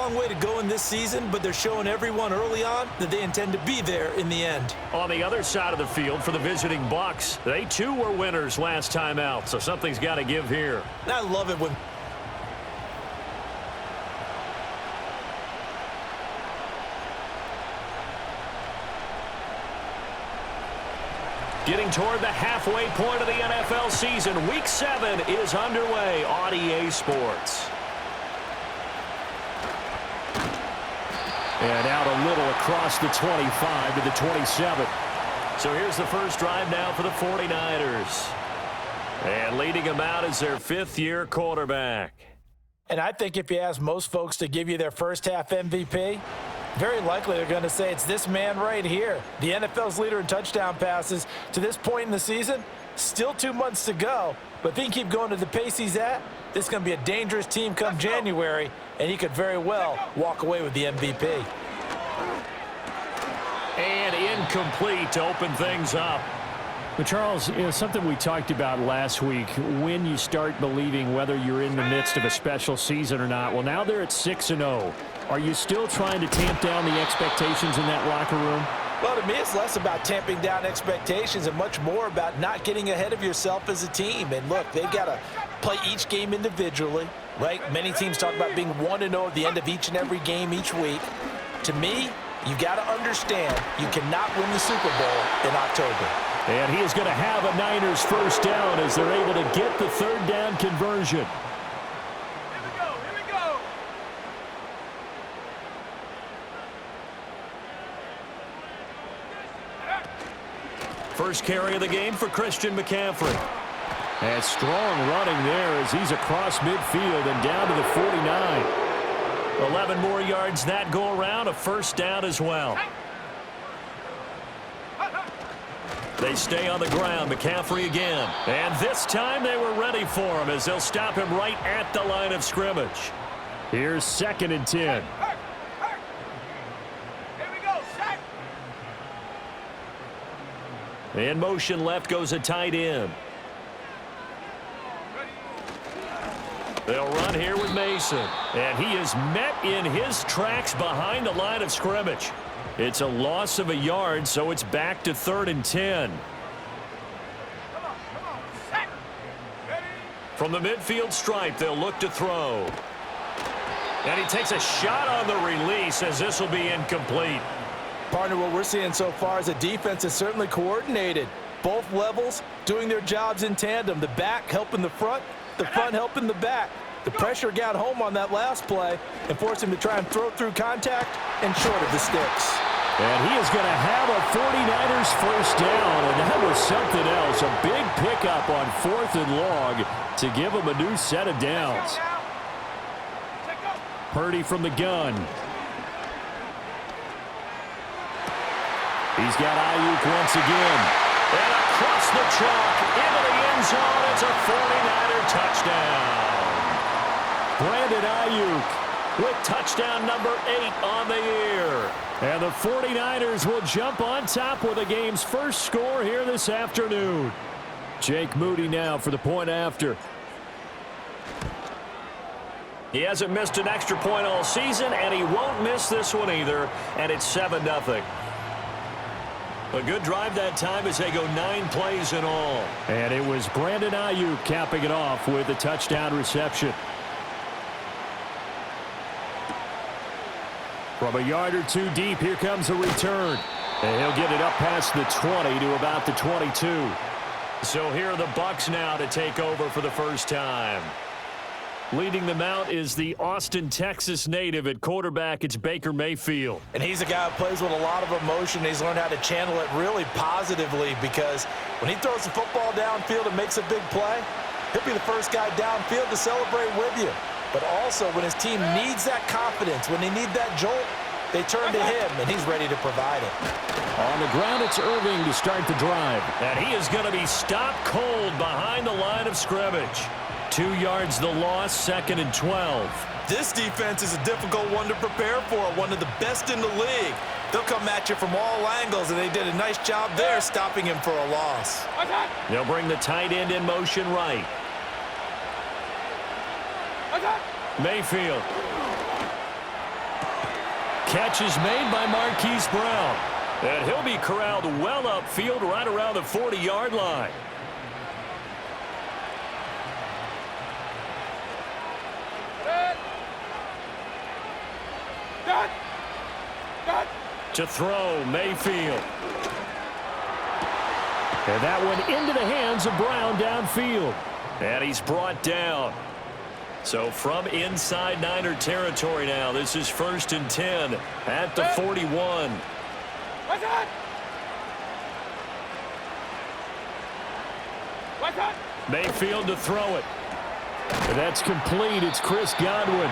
long way to go in this season, but they're showing everyone early on that they intend to be there in the end. On the other side of the field for the visiting Bucks, they too were winners last time out, so something's got to give here. And I love it when getting toward the halfway point of the NFL season. Week 7 is underway on EA Sports. And out a little across the 25 to the 27. So here's the first drive now for the 49ers. And leading them out is their fifth-year quarterback. And I think if you ask most folks to give you their first half MVP, very likely they're going to say it's this man right here. The NFL's leader in touchdown passes to this point in the season. Still 2 months to go. But if he can keep going to the pace he's at, this is going to be a dangerous team come January, and he could very well walk away with the MVP. And incomplete to open things up. But Charles, something we talked about last week, when you start believing whether you're in the midst of a special season or not. Well, now they're at 6-0. Are you still trying to tamp down the expectations in that locker room? Well, to me, it's less about tamping down expectations and much more about not getting ahead of yourself as a team. And look, they've got to play each game individually, right? Many teams talk about being 1-0 at the end of each and every game each week. To me, you got to understand you cannot win the Super Bowl in October. And he is going to have a Niners first down as they're able to get the third down conversion. First carry of the game for Christian McCaffrey. And strong running there as he's across midfield and down to the 49. 11 more yards that go around, a first down as well. They stay on the ground. McCaffrey again. And this time they were ready for him as they'll stop him right at the line of scrimmage. Here's 2nd and 10. In motion left goes a tight end. They'll run here with Mason. And he is met in his tracks behind the line of scrimmage. It's a loss of a yard, so it's back to 3rd and 10. From the midfield stripe, they'll look to throw. And he takes a shot on the release as this will be incomplete. Partner, what we're seeing so far is a defense that's certainly coordinated. Both levels doing their jobs in tandem. The back helping the front helping the back. The pressure got home on that last play and forced him to try and throw through contact and short of the sticks. And he is going to have a 49ers first down, and that was something else. A big pickup on 4th and long to give him a new set of downs. Purdy from the gun. He's got Ayuk once again. And across the chalk into the end zone. It's a 49er touchdown. Brandon Ayuk with touchdown number 8 on the year. And the 49ers will jump on top with the game's first score here this afternoon. Jake Moody now for the point after. He hasn't missed an extra point all season, and he won't miss this one either. And it's 7-0. A good drive that time as they go 9 plays in all. And it was Brandon Ayuk capping it off with a touchdown reception. From a yard or two deep, here comes a return. And he'll get it up past the 20 to about the 22. So here are the Bucs now to take over for the first time. Leading them out is the Austin, Texas native at quarterback. It's Baker Mayfield. And he's a guy who plays with a lot of emotion. He's learned how to channel it really positively because when he throws the football downfield and makes a big play, he'll be the first guy downfield to celebrate with you. But also when his team needs that confidence, when they need that jolt, they turn to him, and he's ready to provide it. On the ground, it's Irving to start the drive. And he is going to be stopped cold behind the line of scrimmage. 2 yards the loss, 2nd and 12. This defense is a difficult one to prepare for, one of the best in the league. They'll come at you from all angles, and they did a nice job there stopping him for a loss. They'll bring the tight end in motion right. catch is made by Marquise Brown. And he'll be corralled well upfield right around the 40-yard line. To throw, Mayfield. And that one into the hands of Brown downfield. And he's brought down. So from inside Niner territory now, this is 1st and 10 at the 41. Mayfield to throw it. And that's complete. It's Chris Godwin.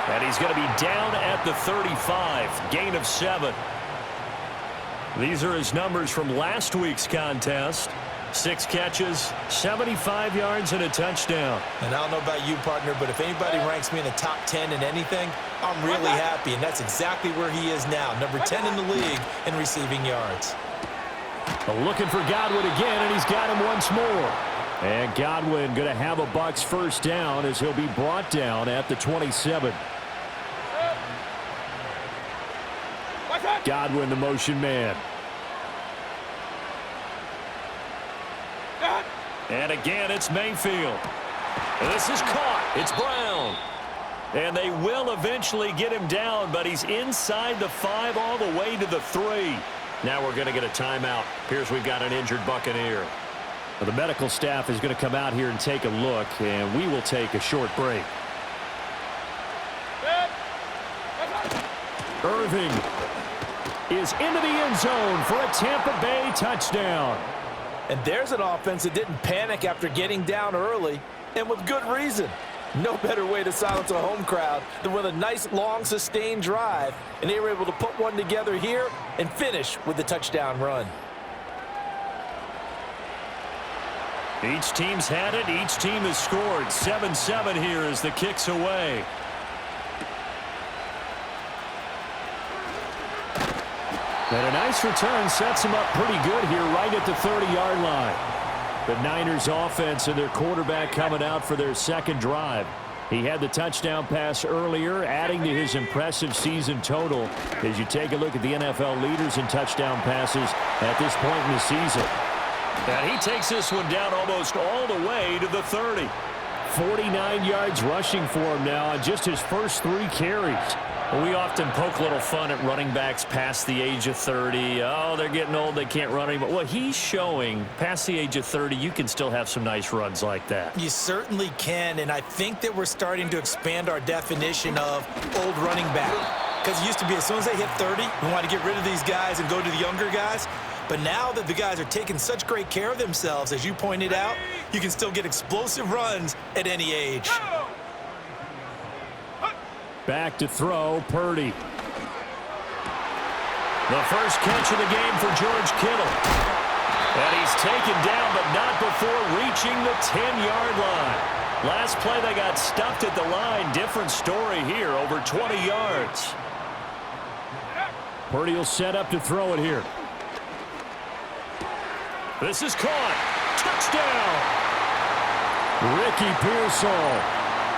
And he's going to be down at the 35. Gain of 7. These are his numbers from last week's contest. 6 catches, 75 yards, and a touchdown. And I don't know about you, partner, but if anybody ranks me in the top 10 in anything, I'm really happy. And that's exactly where he is now. Number 10 in the league in receiving yards. Looking for Godwin again, and he's got him once more. And Godwin going to have a Bucs first down as he'll be brought down at the 27. Godwin, the motion man. And again, it's Mayfield. This is caught. It's Brown. And they will eventually get him down, but he's inside the 5 all the way to the 3. Now we're going to get a timeout. Here's we've got an injured Buccaneer. Well, the medical staff is going to come out here and take a look, and we will take a short break. Irving is into the end zone for a Tampa Bay touchdown. And there's an offense that didn't panic after getting down early, and with good reason. No better way to silence a home crowd than with a nice, long, sustained drive. And they were able to put one together here and finish with the touchdown run. Each team's had it. Each team has scored. 7-7 here as the kick's away. And a nice return sets him up pretty good here right at the 30-yard line. The Niners offense and their quarterback coming out for their second drive. He had the touchdown pass earlier, adding to his impressive season total as you take a look at the NFL leaders in touchdown passes at this point in the season. And he takes this one down almost all the way to the 30. 49 yards rushing for him now on just his first 3 carries. Well, we often poke a little fun at running backs past the age of 30. Oh, they're getting old, they can't run anymore. Well, he's showing past the age of 30, you can still have some nice runs like that. You certainly can, and I think that we're starting to expand our definition of old running back. Because it used to be as soon as they hit 30, we want to get rid of these guys and go to the younger guys. But now that the guys are taking such great care of themselves, as you pointed out, you can still get explosive runs at any age. Back to throw, Purdy. The first catch of the game for George Kittle. And he's taken down, but not before reaching the 10-yard line. Last play, they got stuffed at the line. Different story here, over 20 yards. Purdy will set up to throw it here. This is caught. Touchdown. Ricky Pearsall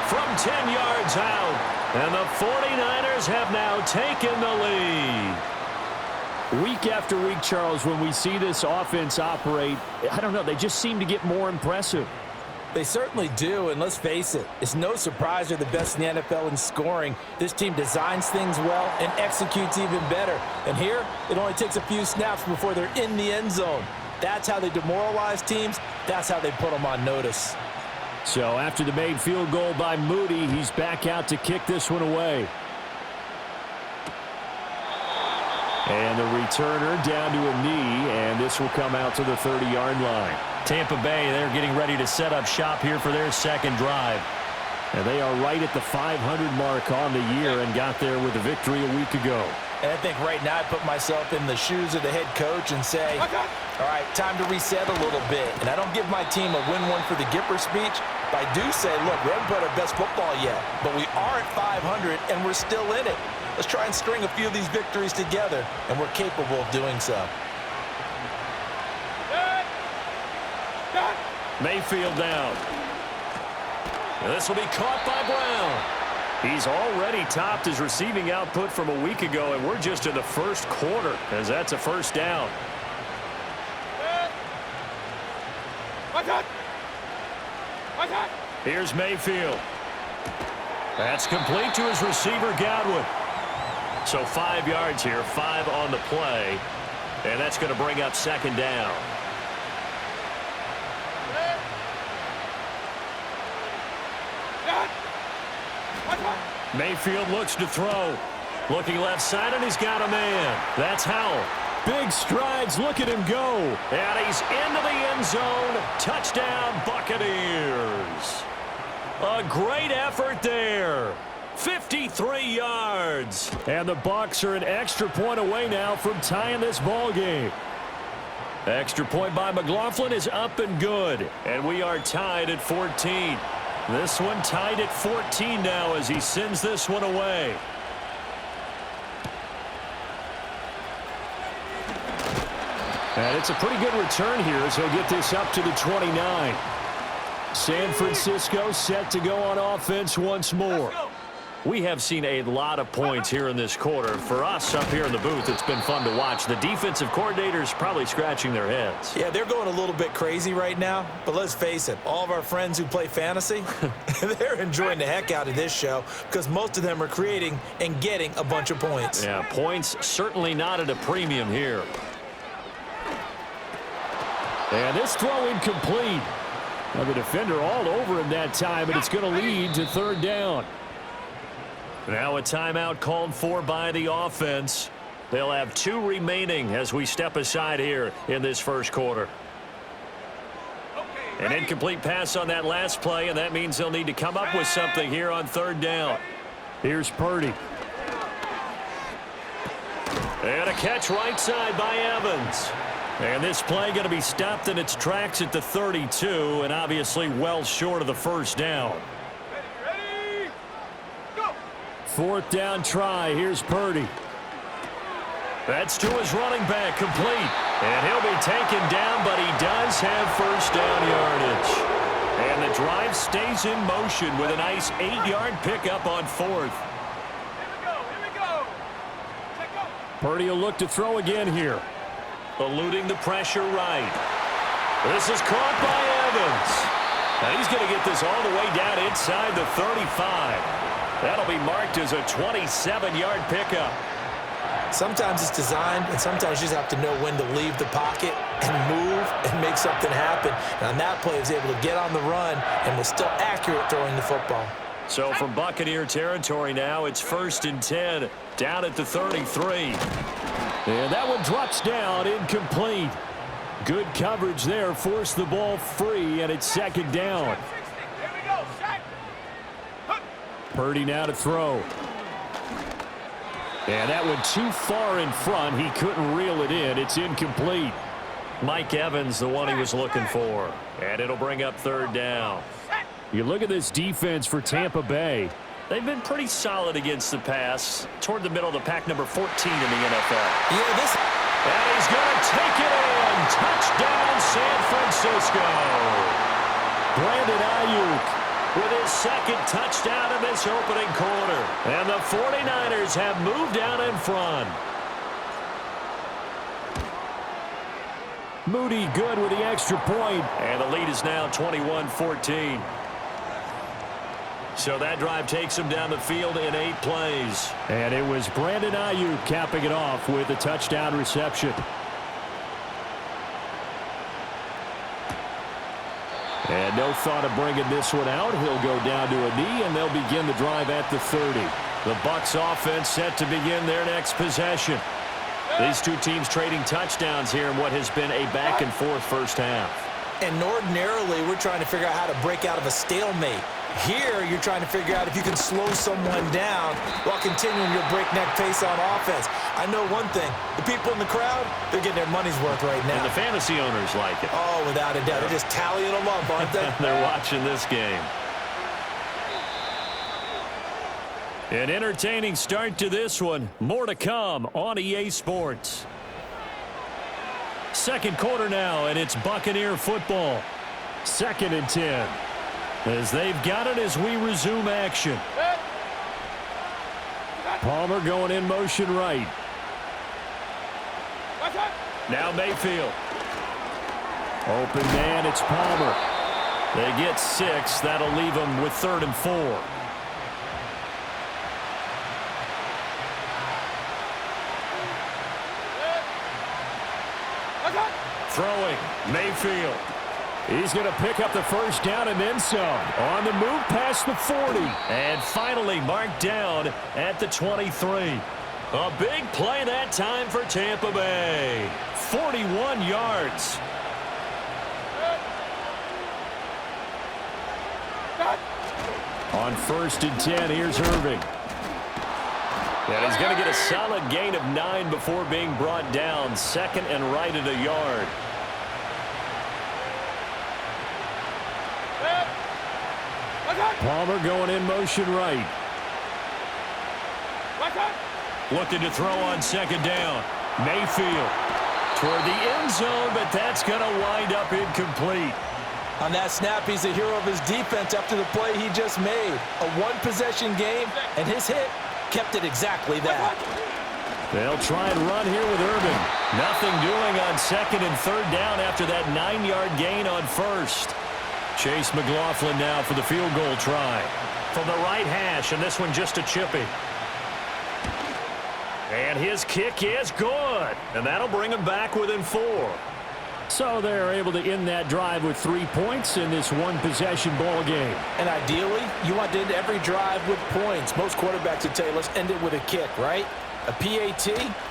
from 10 yards out. And the 49ers have now taken the lead. Week after week, Charles, when we see this offense operate, I don't know, they just seem to get more impressive. They certainly do, and let's face it, it's no surprise they're the best in the NFL in scoring. This team designs things well and executes even better. And here, it only takes a few snaps before they're in the end zone. That's how they demoralize teams. That's how they put them on notice. So after the made field goal by Moody, he's back out to kick this one away. And the returner down to a knee, and this will come out to the 30-yard line. Tampa Bay, they're getting ready to set up shop here for their second drive. And they are right at the 500 mark on the year and got there with a victory a week ago. And I think right now I put myself in the shoes of the head coach and say, all right, time to reset a little bit. And I don't give my team a win one for the Gipper speech, but I do say, look, we haven't played our best football yet, but we are at 500 and we're still in it. Let's try and string a few of these victories together, and we're capable of doing so. Mayfield down. This will be caught by Brown. He's already topped his receiving output from a week ago, and we're just in the first quarter, as that's a first down. Here's Mayfield. That's complete to his receiver, Godwin. So 5 yards here, 5 on the play, and that's going to bring up second down. Mayfield looks to throw. Looking left side, and he's got a man. That's Howell. Big strides. Look at him go. And he's into the end zone. Touchdown, Buccaneers. A great effort there. 53 yards. And the Bucs are an extra point away now from tying this ball game. Extra point by McLaughlin is up and good. And we are tied at 14. This one tied at 14 now as he sends this one away. And it's a pretty good return here as he'll get this up to the 29. San Francisco set to go on offense once more. We have seen a lot of points here in this quarter. For us up here in the booth, it's been fun to watch. The defensive coordinators probably scratching their heads. Yeah, they're going a little bit crazy right now, but let's face it, all of our friends who play fantasy, they're enjoying the heck out of this show because most of them are creating and getting a bunch of points. Yeah, points certainly not at a premium here. And this throw incomplete. Now the defender all over him that time, and it's going to lead to third down. Now a timeout called for by the offense. They'll have 2 remaining as we step aside here in this first quarter. An incomplete pass on that last play, and that means they'll need to come up with something here on third down. Here's Purdy. And a catch right side by Evans. And this play going to be stopped in its tracks at the 32, and obviously well short of the first down. Fourth down try. Here's Purdy. That's to his running back, complete. And he'll be taken down, but he does have first down yardage. And the drive stays in motion with a nice 8-yard pickup on fourth. Here we go. Purdy will look to throw again here. Eluding the pressure right. This is caught by Evans. And he's going to get this all the way down inside the 35. That'll be marked as a 27-yard pickup. Sometimes it's designed, and sometimes you just have to know when to leave the pocket and move and make something happen. And on that play, he was able to get on the run and was still accurate throwing the football. So from Buccaneer territory now, it's 1st and 10, down at the 33. And that one drops down, incomplete. Good coverage there, forced the ball free, and it's second down. Purdy now to throw. And that one too far in front. He couldn't reel it in. It's incomplete. Mike Evans, the one he was looking for. And it'll bring up third down. You look at this defense for Tampa Bay. They've been pretty solid against the pass. Toward the middle of the pack, number 14 in the NFL. Yeah, this... And he's going to take it in. Touchdown, San Francisco. Brandon Ayuk with his second touchdown in this opening quarter. And the 49ers have moved out in front. Moody good with the extra point. And the lead is now 21-14. So that drive takes him down the field in 8 plays. And it was Brandon Ayuk capping it off with a touchdown reception. And no thought of bringing this one out. He'll go down to a knee, and they'll begin the drive at the 30. The Bucs offense set to begin their next possession. These two teams trading touchdowns here in what has been a back-and-forth first half. And ordinarily, we're trying to figure out how to break out of a stalemate. Here, you're trying to figure out if you can slow someone down while continuing your breakneck pace on offense. I know one thing. The people in the crowd, they're getting their money's worth right now. And the fantasy owners like it. Oh, without a doubt. They're just tallying them up, aren't they? They're watching this game. An entertaining start to this one. More to come on EA Sports. Second quarter now, and it's Buccaneer football. 2nd and 10. As they've got it as we resume action. Palmer going in motion right. Now Mayfield. Open man, it's Palmer. They get 6. That'll leave them with 3rd and 4. Throwing, Mayfield. He's going to pick up the first down and then some. On the move past the 40. And finally marked down at the 23. A big play that time for Tampa Bay. 41 yards. On 1st and 10, here's Irving. And he's going to get a solid gain of 9 before being brought down. 2nd and right at a yard. Palmer going in motion right. Looking to throw on 2nd down. Mayfield toward the end zone, but that's going to wind up incomplete. On that snap, he's the hero of his defense after the play he just made. A one-possession game, and his hit kept it exactly that. They'll try and run here with Irving. Nothing doing on 2nd and 3rd down after that 9-yard gain on 1st. Chase McLaughlin now for the field goal try. From the right hash, and this one just a chippy. And his kick is good. And that'll bring him back within 4. So they're able to end that drive with 3 points in this one-possession ball game. And ideally, you want to end every drive with points. Most quarterbacks would tell you, let's end it with a kick, right? A PAT,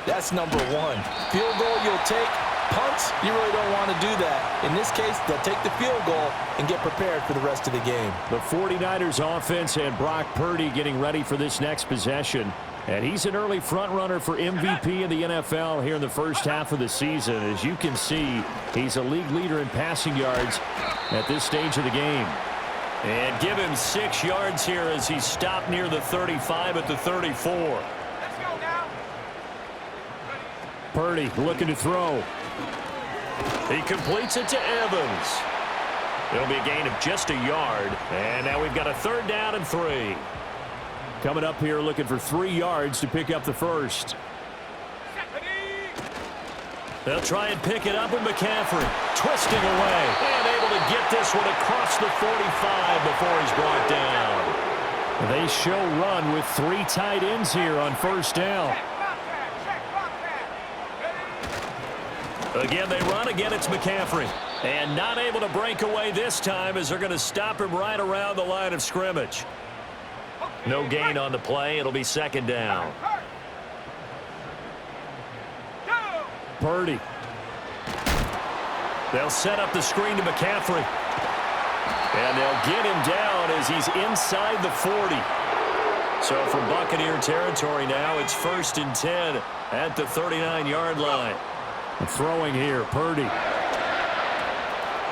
that's number 1. Field goal you'll take. Punts, you really don't want to do that. In this case, they'll take the field goal and get prepared for the rest of the game. The 49ers offense and Brock Purdy getting ready for this next possession. And he's an early front-runner for MVP in the NFL here in the first half of the season. As you can see, he's a league leader in passing yards at this stage of the game. And give him 6 yards here as he stopped near the 35 at the 34. Let's go now. Purdy looking to throw. He completes it to Evans. It'll be a gain of just a yard. And now we've got a 3rd down and 3. Coming up here looking for 3 yards to pick up the first. They'll try and pick it up with McCaffrey. Twisting away. And able to get this one across the 45 before he's brought down. They show run with 3 tight ends here on 1st down. Again, they run. Again, it's McCaffrey. And not able to break away this time as they're going to stop him right around the line of scrimmage. No gain on the play. It'll be 2nd down. Purdy. They'll set up the screen to McCaffrey. And they'll get him down as he's inside the 40. So from Buccaneer territory now, it's 1st and 10 at the 39-yard line. Throwing here, Purdy.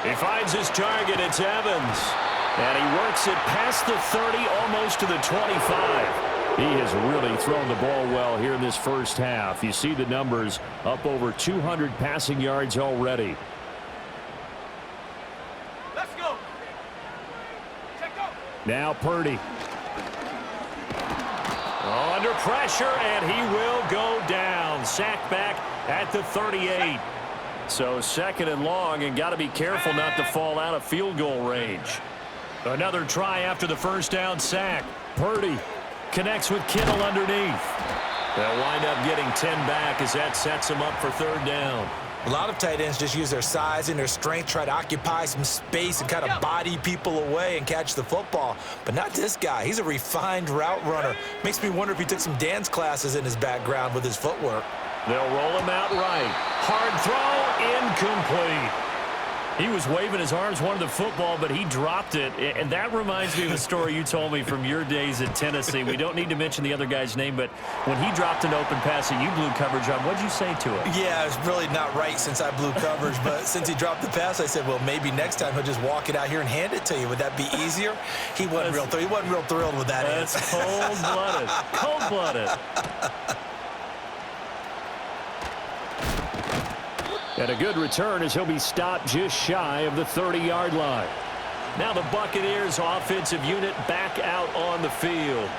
He finds his target. It's Evans. And he works it past the 30, almost to the 25. He has really thrown the ball well here in this first half. You see the numbers, up over 200 passing yards already. Let's go. Check go. Now Purdy. Under pressure, and he will go down. Sacked back at the 38. So 2nd and long, and got to be careful not to fall out of field goal range. Another try after the 1st down sack. Purdy connects with Kittle underneath. They'll wind up getting 10 back as that sets him up for 3rd down. A lot of tight ends just use their size and their strength, try to occupy some space and kind of body people away and catch the football. But not this guy. He's a refined route runner. Makes me wonder if he took some dance classes in his background with his footwork. They'll roll him out right. Hard throw, incomplete. He was waving his arms, wanted the football, but he dropped it. And that reminds me of a story you told me from your days at Tennessee. We don't need to mention the other guy's name, but when he dropped an open pass that you blew coverage on, what'd you say to it? Yeah, it's really not right since I blew coverage, but since he dropped the pass, I said, well, maybe next time he'll just walk it out here and hand it to you. Would that be easier? He wasn't real thrilled with that. That's cold-blooded. Cold-blooded. And a good return as he'll be stopped just shy of the 30-yard line. Now the Buccaneers offensive unit back out on the field.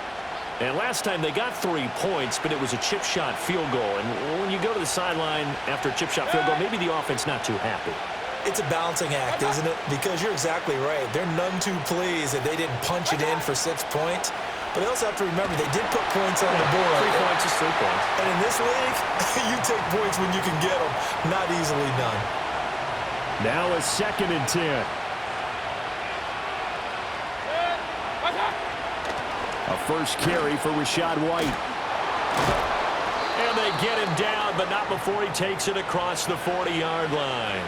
And last time they got 3 points, but it was a chip shot field goal. And when you go to the sideline after a chip shot field goal, maybe the offense not too happy. It's a balancing act, isn't it? Because you're exactly right. They're none too pleased that they didn't punch it in for 6 points. But they also have to remember they did put points on the board. 3 points is 3 points. And in this league, you take points when you can get them. Not easily done. Now a 2nd and 10. A first carry for Rachaad White. And they get him down, but not before he takes it across the 40-yard line.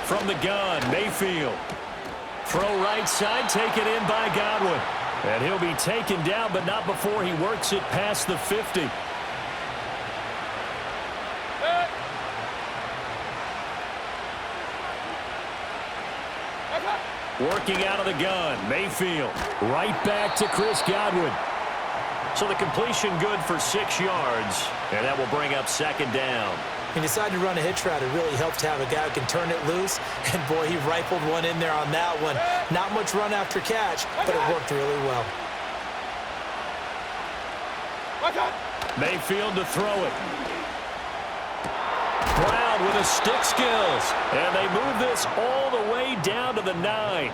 From the gun, Mayfield. Throw right side, taken in by Godwin. And he'll be taken down, but not before he works it past the 50. Working out of the gun, Mayfield. Right back to Chris Godwin. So the completion good for 6 yards, and that will bring up 2nd down. He decided to run a hitch route. It really helps to have a guy who can turn it loose. And, boy, he rifled one in there on that one. Not much run after catch, but it worked really well. Mayfield to throw it. Brown with his stick skills. And they move this all the way down to the 9.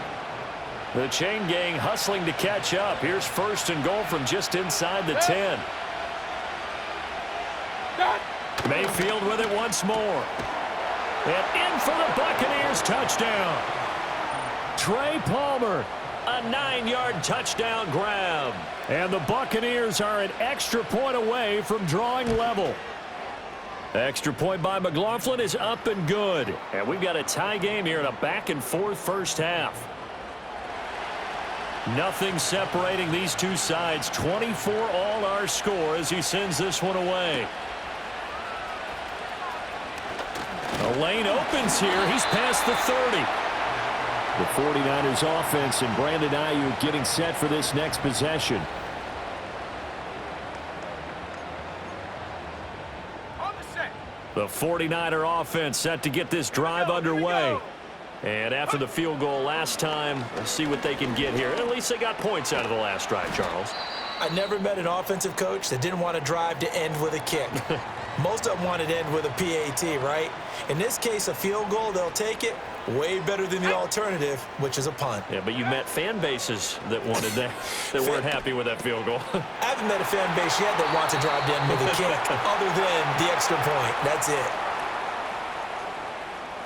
The chain gang hustling to catch up. Here's 1st and goal from just inside the 10. Mayfield with it once more. And in for the Buccaneers touchdown. Trey Palmer. A 9-yard touchdown grab. And the Buccaneers are an extra point away from drawing level. Extra point by McLaughlin is up and good. And we've got a tie game here in a back-and-forth first half. Nothing separating these two sides. 24 all our score as he sends this one away. The lane opens here. He's past the 30. The 49ers offense and Brandon Ayuk getting set for this next possession. The 49er offense set to get this drive underway. And after the field goal last time, let's see what they can get here. At least they got points out of the last drive, Charles. I never met an offensive coach that didn't want to drive to end with a kick. Most of them wanted to end with a PAT, right? In this case, a field goal, they'll take it. Way better than the alternative, which is a punt. Yeah, but you met fan bases that wanted that, that weren't happy with that field goal. I haven't met a fan base yet that wants to drive to end with a kick, other than the extra point. That's it.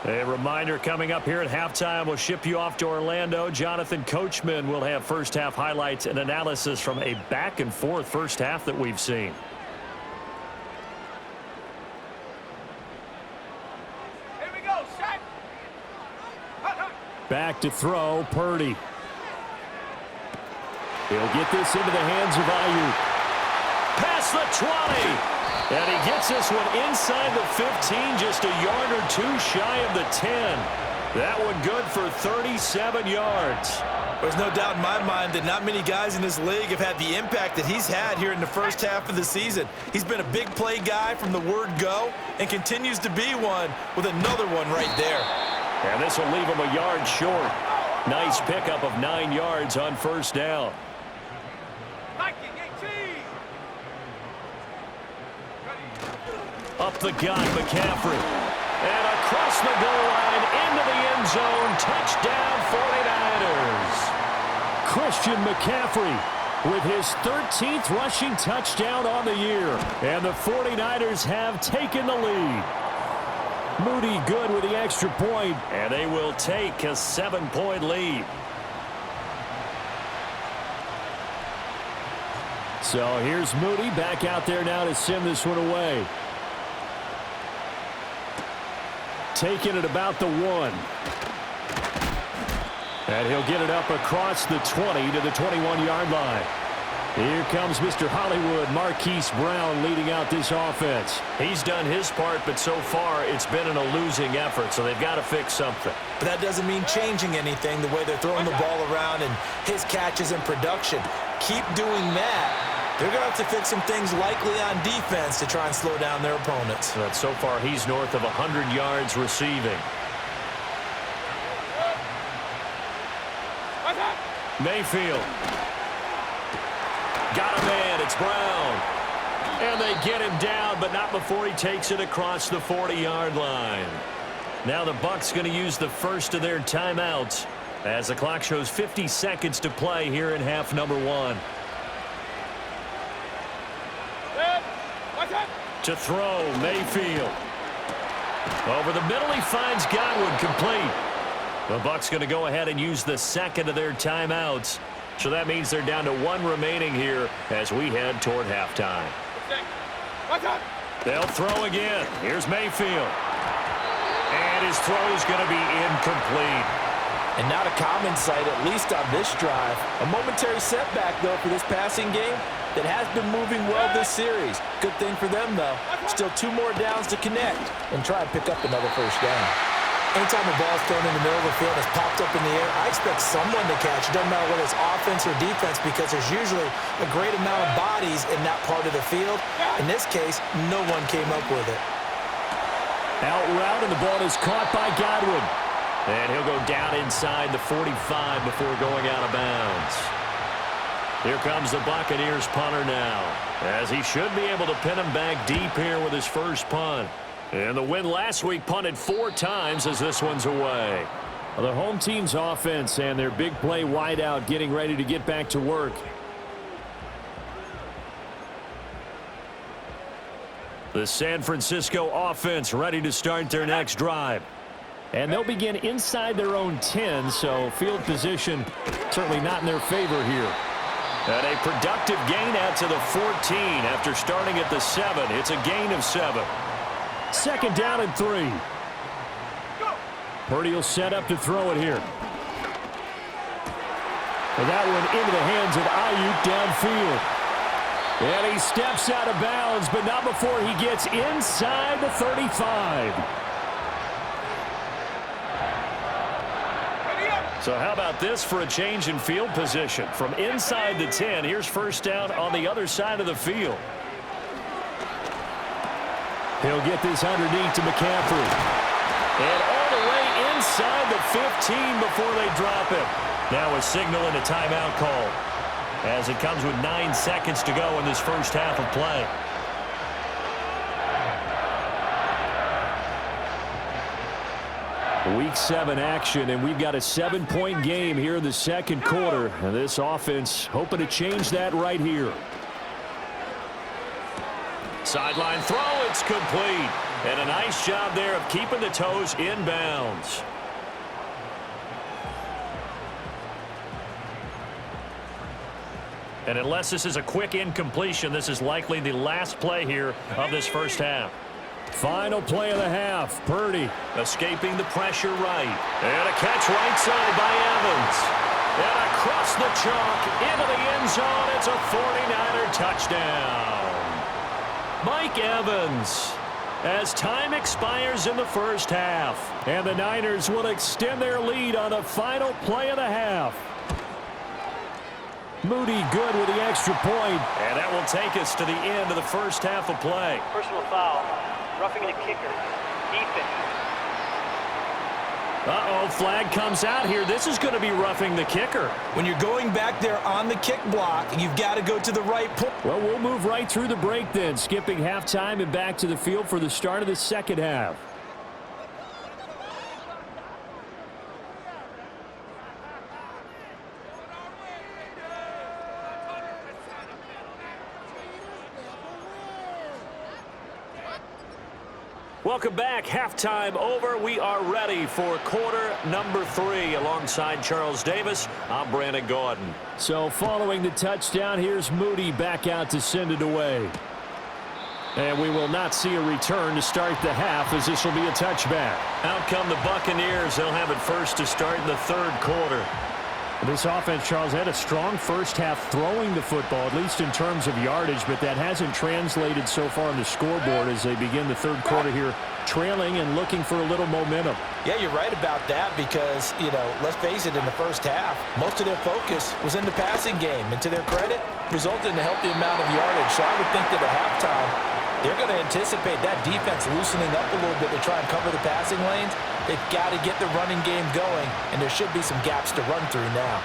A reminder coming up here at halftime. We'll ship you off to Orlando. Jonathan Coachman will have first half highlights and analysis from a back-and-forth first half that we've seen. Here we go, set. Back to throw, Purdy. He'll get this into the hands of Ayuk. Past the 20. And he gets this one inside the 15, just a yard or two shy of the 10. That one good for 37 yards. There's no doubt in my mind that not many guys in this league have had the impact that he's had here in the first half of the season. He's been a big play guy from the word go and continues to be one with another one right there. And this will leave him a yard short. Nice pickup of 9 yards on first down. Up the gun, McCaffrey. And across the goal line, into the end zone. Touchdown, 49ers. Christian McCaffrey with his 13th rushing touchdown on the year. And the 49ers have taken the lead. Moody good with the extra point. And they will take a 7-point lead. So here's Moody back out there now to send this one away. Taking it about the 1. And he'll get it up across the 20 to the 21-yard line. Here comes Mr. Hollywood, Marquise Brown, leading out this offense. He's done his part, but so far it's been in a losing effort, so they've got to fix something. But that doesn't mean changing anything, the way they're throwing the ball around and his catches and production. Keep doing that, They're going to have to fix some things likely on defense to try and slow down their opponents. So far, he's north of 100 yards receiving. Mayfield. Got a man. It's Brown. And they get him down, but not before he takes it across the 40-yard line. Now the Bucs going to use the first of their timeouts as the clock shows 50 seconds to play here in half number 1. To throw, Mayfield. Over the middle, he finds Godwin complete. The Bucs going to go ahead and use the second of their timeouts. So that means they're down to 1 remaining here as we head toward halftime. They'll throw again. Here's Mayfield. And his throw is going to be incomplete. And not a common sight, at least on this drive. A momentary setback, though, for this passing game that has been moving well this series. Good thing for them, though. Still 2 more downs to connect and try and pick up another first down. Anytime the ball is thrown in the middle of the field and it's popped up in the air, I expect someone to catch. It doesn't matter whether it's offense or defense because there's usually a great amount of bodies in that part of the field. In this case, no one came up with it. Out route, and the ball is caught by Godwin. And he'll go down inside the 45 before going out of bounds. Here comes the Buccaneers punter now, as he should be able to pin him back deep here with his first punt. And the win last week punted 4 times as this one's away. Well, the home team's offense and their big play wideout getting ready to get back to work. The San Francisco offense ready to start their next drive. And they'll begin inside their own 10, so field position certainly not in their favor here. And a productive gain out to the 14 after starting at the 7. It's a gain of 7. 2nd down and 3. Purdy will set up to throw it here. And that one into the hands of Ayuk downfield. And he steps out of bounds, but not before he gets inside the 35. So how about this for a change in field position? From inside the 10, here's first down on the other side of the field. He'll get this underneath to McCaffrey. And all the way inside the 15 before they drop him. Now a signal and a timeout call, as it comes with 9 seconds to go in this first half of play. Week 7 action, and we've got a 7-point game here in the second quarter. And this offense hoping to change that right here. Sideline throw, it's complete. And a nice job there of keeping the toes in bounds. And unless this is a quick incompletion, this is likely the last play here of this first half. Final play of the half. Purdy escaping the pressure right. And a catch right side by Evans. And across the chalk into the end zone. It's a 49er touchdown. Mike Evans, as time expires in the first half. And the Niners will extend their lead on the final play of the half. Moody good with the extra point. And that will take us to the end of the first half of play. Personal foul. Roughing the kicker. Defense. Uh-oh, flag comes out here. This is going to be roughing the kicker. When you're going back there on the kick block, you've got to go to the right point. Well, we'll move right through the break then, skipping halftime and back to the field for the start of the second half. Welcome back. Halftime over. We are ready for quarter number 3. Alongside Charles Davis, I'm Brandon Gordon. So following the touchdown, here's Moody back out to send it away. And we will not see a return to start the half, as this will be a touchback. Out come the Buccaneers. They'll have it first to start in the third quarter. This offense, Charles, had a strong first half throwing the football, at least in terms of yardage, but that hasn't translated so far on the scoreboard as they begin the third quarter here, trailing and looking for a little momentum. Yeah, you're right about that because, let's face it, in the first half, most of their focus was in the passing game. And to their credit, resulted in a healthy amount of yardage. So I would think that at halftime, they're going to anticipate that defense loosening up a little bit to try and cover the passing lanes. They've got to get the running game going, and there should be some gaps to run through now.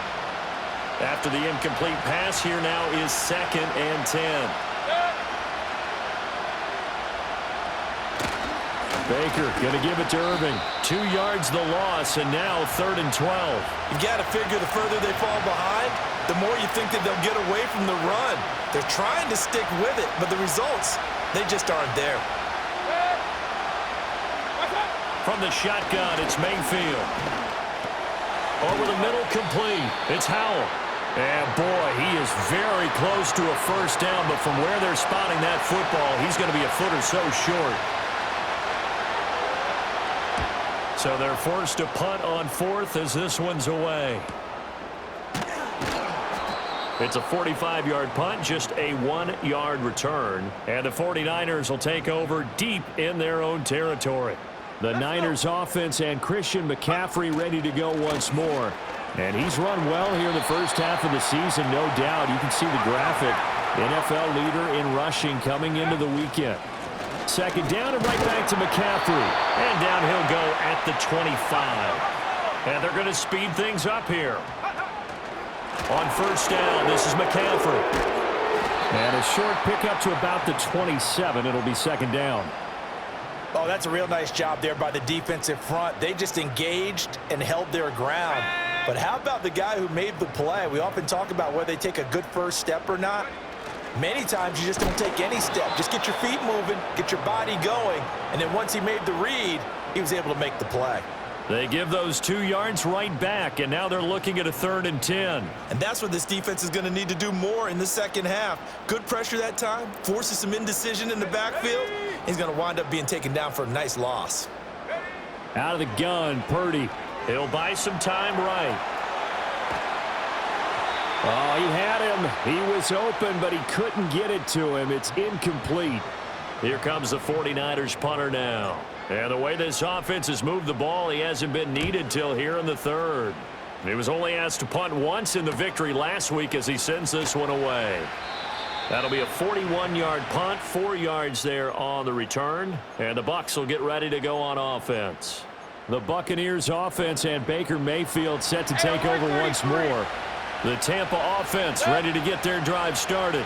After the incomplete pass, here now is 2nd and 10. Baker going to give it to Irving. 2 yards the loss, and now 3rd and 12. You've got to figure the further they fall behind, the more you think that they'll get away from the run. They're trying to stick with it, but the results, they just aren't there. From the shotgun, it's Mayfield. Over the middle, complete. It's Howell. And, boy, he is very close to a first down, but from where they're spotting that football, he's going to be a foot or so short. So they're forced to punt on 4th as this one's away. It's a 45-yard punt, just a 1-yard return. And the 49ers will take over deep in their own territory. The Niners offense and Christian McCaffrey ready to go once more. And he's run well here in the first half of the season, no doubt. You can see the graphic. NFL leader in rushing coming into the weekend. 2nd down and right back to McCaffrey. And down he'll go at the 25. And they're going to speed things up here. On 1st down, this is McCaffrey. And a short pickup to about the 27. It'll be 2nd down. Oh, that's a real nice job there by the defensive front. They just engaged and held their ground. But how about the guy who made the play? We often talk about whether they take a good first step or not. Many times you just don't take any step. Just get your feet moving, get your body going, and then once he made the read, he was able to make the play. They give those 2 yards right back, and now they're looking at a 3rd and 10. And that's what this defense is going to need to do more in the second half. Good pressure that time, forces some indecision in the backfield. He's going to wind up being taken down for a nice loss. Out of the gun, Purdy. He'll buy some time right. Oh, he had him. He was open, but he couldn't get it to him. It's incomplete. Here comes the 49ers punter now. And the way this offense has moved the ball, he hasn't been needed till here in the 3rd. He was only asked to punt once in the victory last week as he sends this one away. That'll be a 41-yard punt, 4 yards there on the return. And the Bucs will get ready to go on offense. The Buccaneers offense and Baker Mayfield set to take over once more. The Tampa offense ready to get their drive started.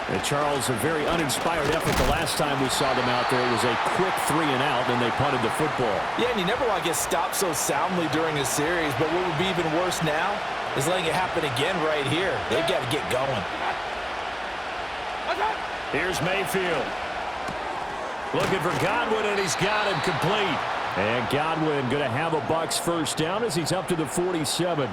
And Charles, a very uninspired effort the last time we saw them out there. It was a quick 3 and out, and they punted the football. Yeah, and you never want to get stopped so soundly during a series, but what would be even worse now is letting it happen again right here. They've got to get going. Here's Mayfield. Looking for Godwin, and he's got him complete. And Godwin going to have a Bucs first down as he's up to the 47.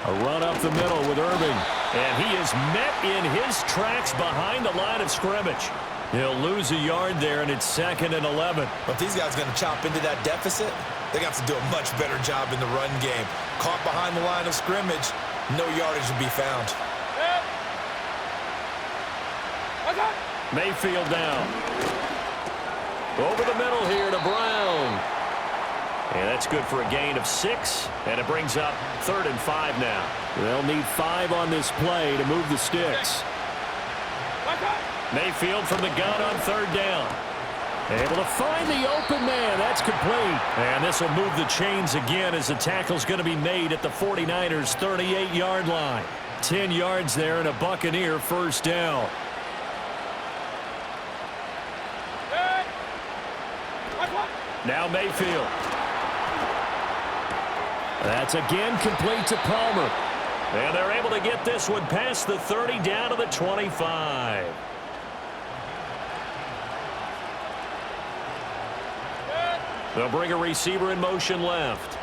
A run up the middle with Irving. And he is met in his tracks behind the line of scrimmage. He'll lose a yard there, and it's 2nd and 11. But if these guys are going to chop into that deficit, they got to do a much better job in the run game. Caught behind the line of scrimmage, no yardage to be found. Mayfield down. Over the middle here to Brown. And that's good for a gain of 6, and it brings up 3rd and 5 now. They'll need 5 on this play to move the sticks. Mayfield from the gun on 3rd down. Able to find the open man. That's complete. And this will move the chains again as the tackle's going to be made at the 49ers' 38-yard line. 10 yards there and a Buccaneer first down. Now Mayfield. That's again complete to Palmer. And they're able to get this one past the 30 down to the 25. They'll bring a receiver in motion left.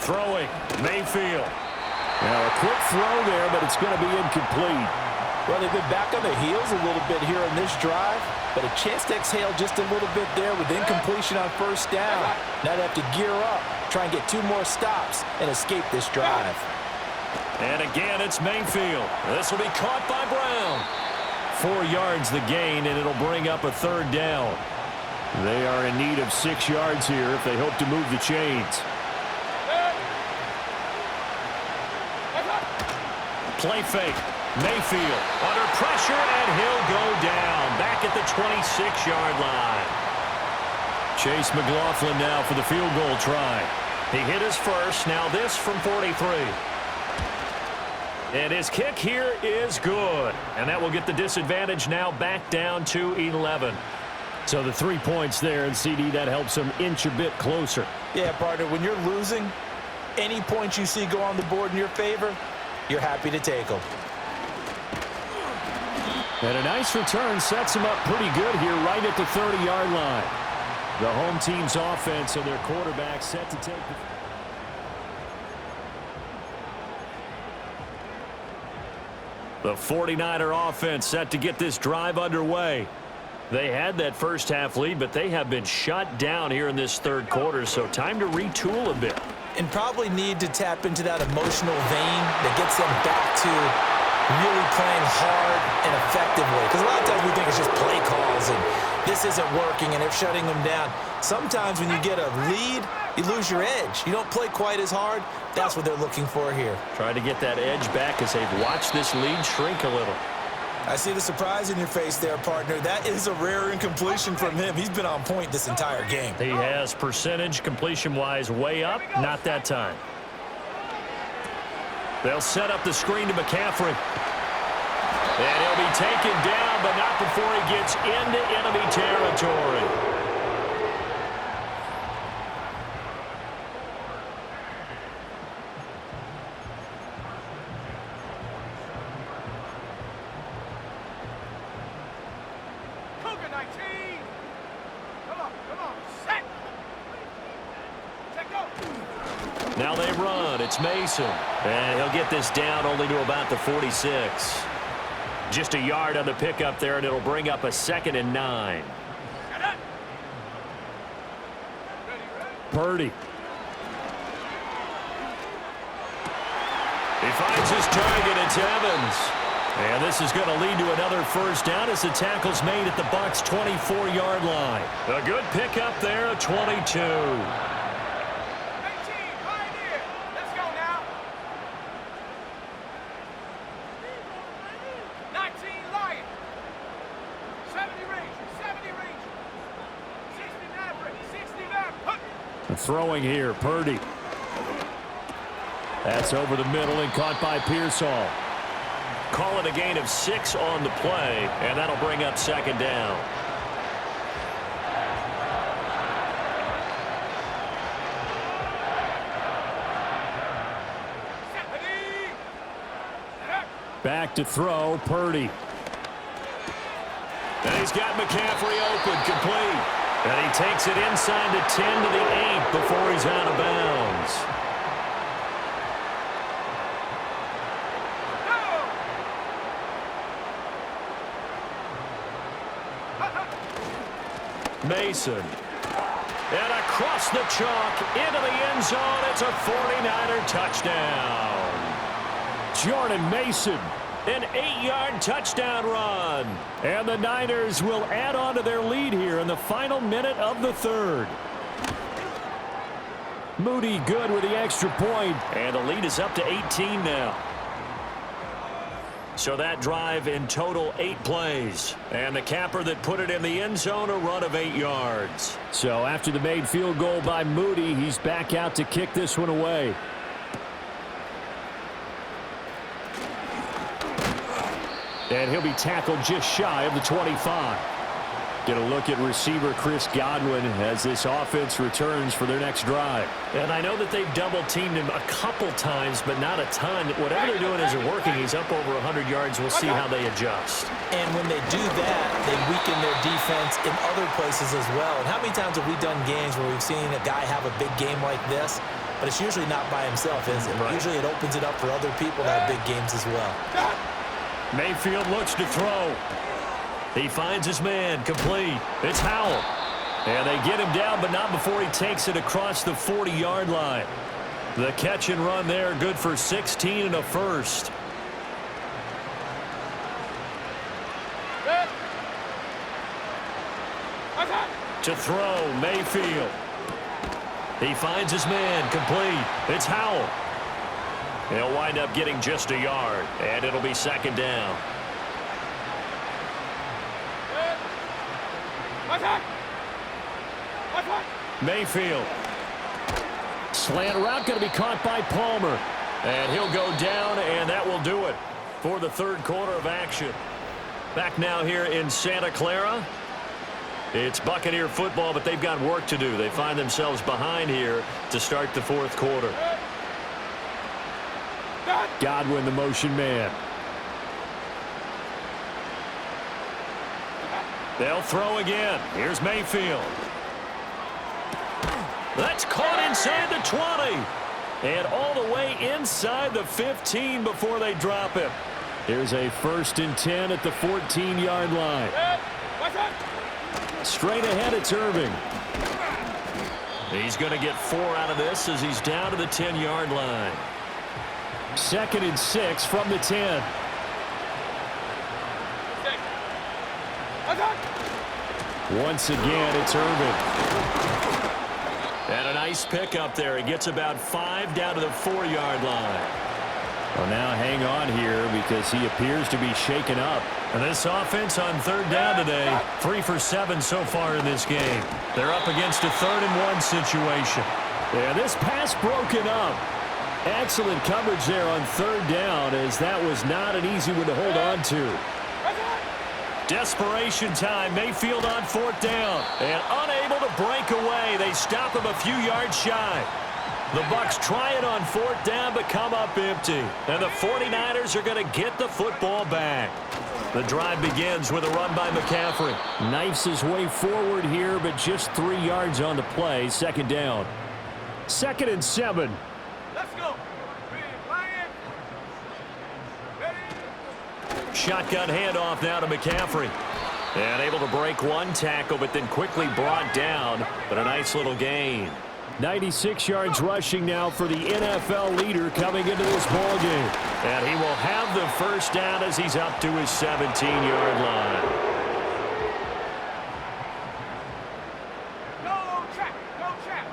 Throwing, Mayfield. Now a quick throw there, but it's going to be incomplete. Well, they've been back on their heels a little bit here in this drive, but a chance to exhale just a little bit there with incompletion on first down. Now they have to gear up, try and get 2 more stops, and escape this drive. And again, it's Mayfield. This will be caught by Brown. 4 yards the gain, and it'll bring up a 3rd down. They are in need of 6 yards here if they hope to move the chains. Play fake. Mayfield under pressure, and he'll go down back at the 26-yard line. Chase McLaughlin now for the field goal try. He hit his first. Now this from 43. And his kick here is good. And that will get the disadvantage now back down to 11. So the 3 points there, and CD, that helps them inch a bit closer. Yeah, partner, when you're losing, any points you see go on the board in your favor, you're happy to take them. And a nice return sets them up pretty good here right at the 30-yard line. The home team's offense and their quarterback set to take the 49er offense set to get this drive underway. They had that first half lead, but they have been shut down here in this 3rd quarter, so time to retool a bit. And probably need to tap into that emotional vein that gets them back to really playing hard and effectively. Because a lot of times we think it's just play calls and this isn't working and they're shutting them down. Sometimes when you get a lead, you lose your edge. You don't play quite as hard. That's what they're looking for here. Trying to get that edge back as they've watched this lead shrink a little. I see the surprise in your face there, partner. That is a rare incompletion from him. He's been on point this entire game. He has percentage completion-wise way up. Not that time. They'll set up the screen to McCaffrey. And he'll be taken down, but not before he gets into enemy territory. Now they run. It's Mason. And he'll get this down only to about the 46. Just a yard on the pickup there, and it'll bring up a 2nd and 9. Purdy. He finds his target. It's Evans. And this is going to lead to another first down as the tackle's made at the Bucs' 24-yard line. A good pickup there, a 22. Throwing here, Purdy. That's over the middle and caught by Pearsall. Call it a gain of 6 on the play, and that'll bring up 2nd down. Back to throw, Purdy. And he's got McCaffrey open, complete. And he takes it inside the 10 to the 8 before he's out of bounds. Mason. And across the chalk into the end zone. It's a 49er touchdown. Jordan Mason. An 8-yard touchdown run. And the Niners will add on to their lead here in the final minute of the 3rd. Moody good with the extra point. And the lead is up to 18 now. So that drive in total 8 plays. And the capper that put it in the end zone, a run of 8 yards. So after the made field goal by Moody, he's back out to kick this one away. And he'll be tackled just shy of the 25. Get a look at receiver Chris Godwin as this offense returns for their next drive. And I know that they've double-teamed him a couple times, but not a ton. Whatever they're doing isn't working. He's up over 100 yards. We'll see how they adjust. And when they do that, they weaken their defense in other places as well. And how many times have we done games where we've seen a guy have a big game like this, but it's usually not by himself, is it? Right. Usually it opens it up for other people to have big games as well. Mayfield looks to throw. He finds his man, complete. It's Howell. And they get him down, but not before he takes it across the 40-yard line. The catch and run there, good for 16 and a first. To throw, Mayfield. He finds his man, complete. It's Howell. He'll wind up getting just a yard, and it'll be second down. Mayfield. Slant route going to be caught by Palmer. And he'll go down, and that will do it for the third quarter of action. Back now here in Santa Clara. It's Buccaneer football, but they've got work to do. They find themselves behind here to start the fourth quarter. Godwin, the motion man. They'll throw again. Here's Mayfield. That's caught inside the 20. And all the way inside the 15 before they drop him. Here's a 1st and 10 at the 14-yard line. Straight ahead, it's Irving. He's going to get 4 out of this as he's down to the 10-yard line. 2nd and 6 from the 10. Once again, it's Irving. And a nice pick up there. He gets about 5 down to the 4-yard line. Well, now hang on here because he appears to be shaken up. And this offense on 3rd down today, 3 for 7 so far in this game. They're up against a 3rd and 1 situation. Yeah, this pass broken up. Excellent coverage there on 3rd down, as that was not an easy one to hold on to. Desperation time. Mayfield on 4th down. And unable to break away. They stop him a few yards shy. The Bucs try it on 4th down, but come up empty. And the 49ers are going to get the football back. The drive begins with a run by McCaffrey. Knifes his way forward here, but just 3 yards on the play. 2nd down. 2nd and 7. Let's go. Shotgun handoff now to McCaffrey. And able to break 1 tackle, but then quickly brought down. But a nice little gain. 96 yards rushing now for the NFL leader coming into this ball game. And he will have the 1st down as he's up to his 17-yard line. Go trap, go trap.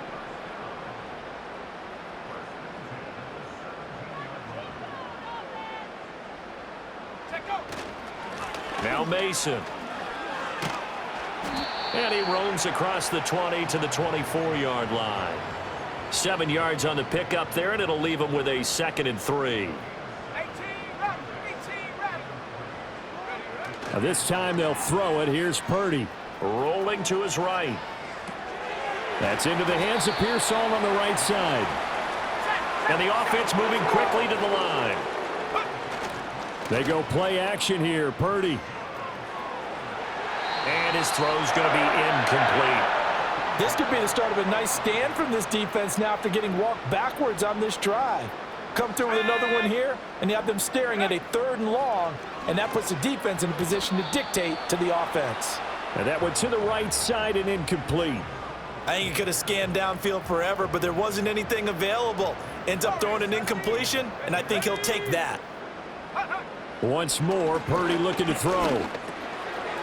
Check go. Now Mason. And he roams across the 20 to the 24-yard line. 7 yards on the pickup there, and it'll leave him with a 2nd and 3. Now this time they'll throw it. Here's Purdy. Rolling to his right. That's into the hands of Pearsall on the right side. And the offense moving quickly to the line. They go play action here. Purdy. And his throw's going to be incomplete. This could be the start of a nice stand from this defense now after getting walked backwards on this drive. Come through with another one here, and you have them staring at a 3rd and long, and that puts the defense in a position to dictate to the offense. And that went to the right side and incomplete. I think he could have scanned downfield forever, but there wasn't anything available. Ends up throwing an incompletion, and I think he'll take that. Once more, Purdy looking to throw.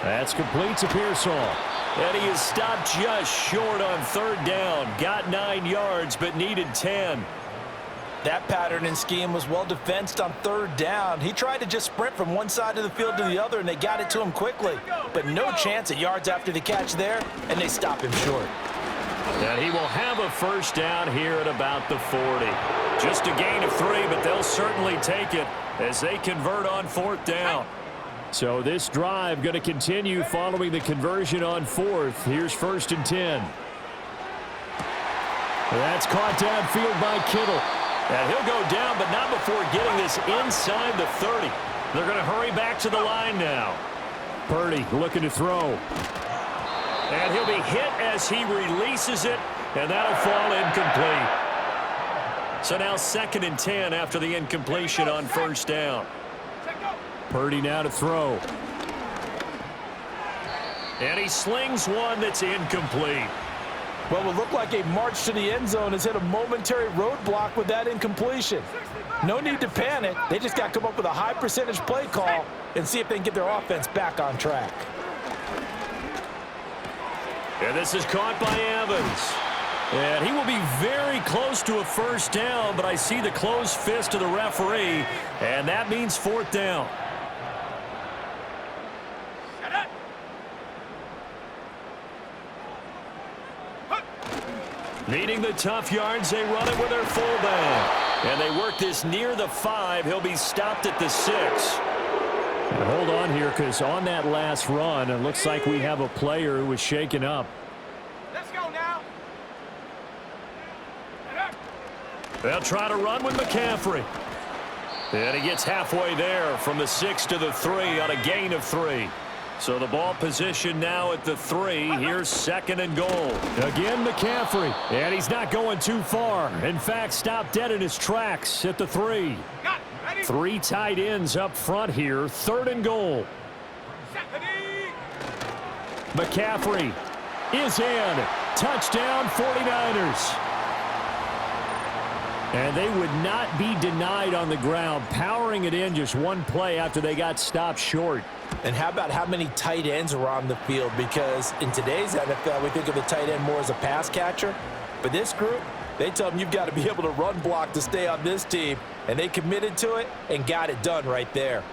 That's complete to Pearsall. And he is stopped just short on 3rd down. Got 9 yards, but needed 10. That pattern and scheme was well defensed on 3rd down. He tried to just sprint from one side of the field to the other, and they got it to him quickly. But no chance at yards after the catch there, and they stop him short. And he will have a 1st down here at about the 40. Just a gain of 3, but they'll certainly take it as they convert on 4th down. So this drive going to continue following the conversion on 4th. Here's 1st and 10. That's caught downfield by Kittle. And he'll go down, but not before getting this inside the 30. They're going to hurry back to the line now. Purdy looking to throw. And he'll be hit as he releases it, and that'll fall incomplete. So now 2nd and 10 after the incompletion on 1st down. Purdy now to throw. And he slings one that's incomplete. Well, it looked like a march to the end zone has hit a momentary roadblock with that incompletion. No need to panic. They just got to come up with a high percentage play call and see if they can get their offense back on track. And this is caught by Evans. And he will be very close to a first down, but I see the closed fist of the referee, and that means fourth down. Needing the tough yards, they run it with their fullback. And they work this near the 5. He'll be stopped at the 6. And hold on here, because on that last run, it looks like we have a player who was shaken up. Let's go now. They'll try to run with McCaffrey. And he gets halfway there from the 6 to the 3 on a gain of 3. So the ball position now at the 3. Here's second and goal. Again, McCaffrey. And he's not going too far. In fact, stopped dead in his tracks at the 3. 3 tight ends up front here. Third and goal. McCaffrey is in. Touchdown, 49ers. And they would not be denied on the ground, powering it in just one play after they got stopped short. And how about how many tight ends are on the field? Because in today's NFL, we think of the tight end more as a pass catcher. But this group, they tell them you've got to be able to run block to stay on this team. And they committed to it and got it done right there.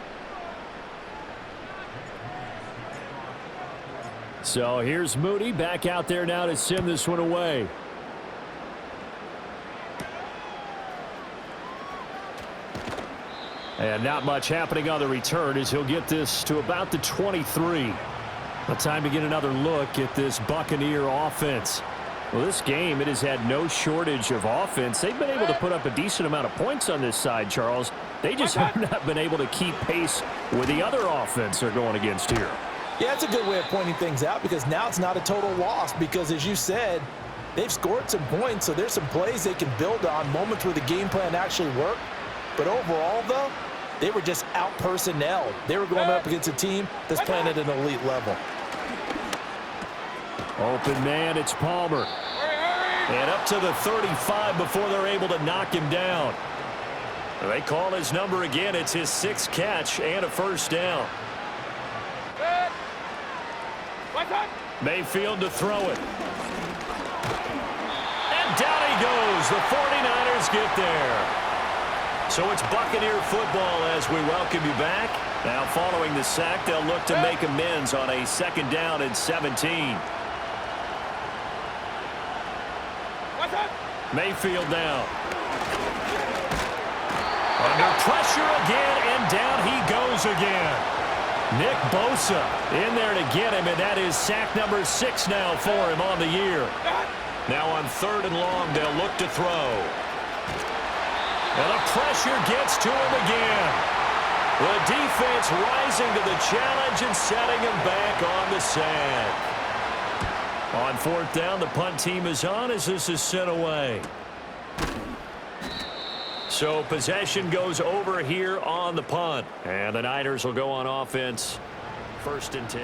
So here's Moody back out there now to send this one away. And not much happening on the return as he'll get this to about the 23. The time to get another look at this Buccaneer offense. Well, this game, it has had no shortage of offense. They've been able to put up a decent amount of points on this side, Charles. They just have not been able to keep pace with the other offense they're going against here. Yeah, it's a good way of pointing things out because now it's not a total loss because, as you said, they've scored some points, so there's some plays they can build on, moments where the game plan actually worked. But overall, though, they were just out-personnel. They were going up against a team that's playing at an elite level. Open man, it's Palmer. And up to the 35 before they're able to knock him down. They call his number again. It's his 6th catch and a first down. Mayfield to throw it. And down he goes. The 49ers get there. So it's Buccaneer football as we welcome you back. Now following the sack, they'll look to make amends on a 2nd down and 17. Mayfield now. Under pressure again, and down he goes again. Nick Bosa in there to get him, and that is sack number 6 now for him on the year. Now on 3rd and long, they'll look to throw. And the pressure gets to him again. The defense rising to the challenge and setting him back on the sack. On 4th down, the punt team is on as this is sent away. So possession goes over here on the punt. And the Niners will go on offense. 1st and 10.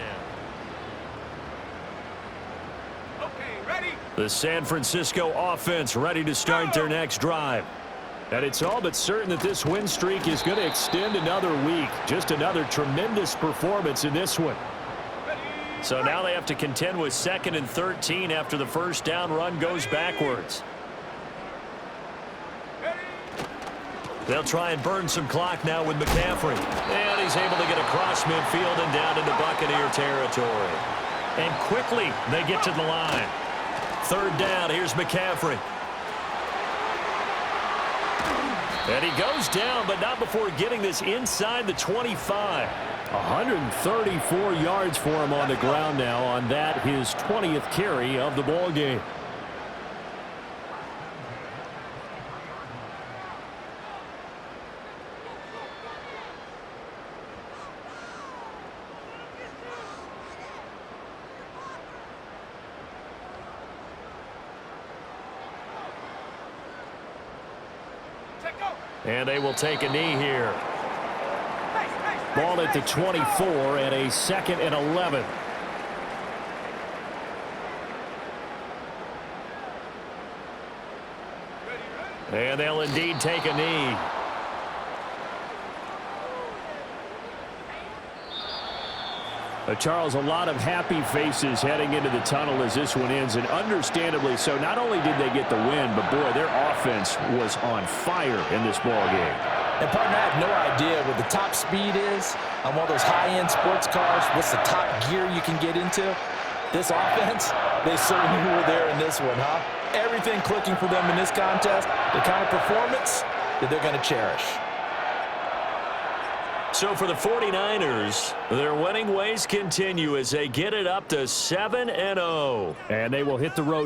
Okay, ready? The San Francisco offense ready to start their next drive. And it's all but certain that this win streak is going to extend another week. Just another tremendous performance in this one. So now they have to contend with 2nd and 13 after the first down run goes backwards. They'll try and burn some clock now with McCaffrey. And he's able to get across midfield and down into Buccaneer territory. And quickly they get to the line. 3rd down, here's McCaffrey. And he goes down, but not before getting this inside the 25. 134 yards for him on the ground now on that, his 20th carry of the ball game. And they will take a knee here. Ball at the 24 and a 2nd and 11. And they'll indeed take a knee. Charles, a lot of happy faces heading into the tunnel as this one ends, and understandably so. Not only did they get the win, but, boy, their offense was on fire in this ball game. And, partner, I have no idea what the top speed is on one of those high-end sports cars. What's the top gear you can get into? This offense, they certainly were there in this one, huh? Everything clicking for them in this contest, the kind of performance that they're going to cherish. So for the 49ers, their winning ways continue as they get it up to 7-0. And they will hit the road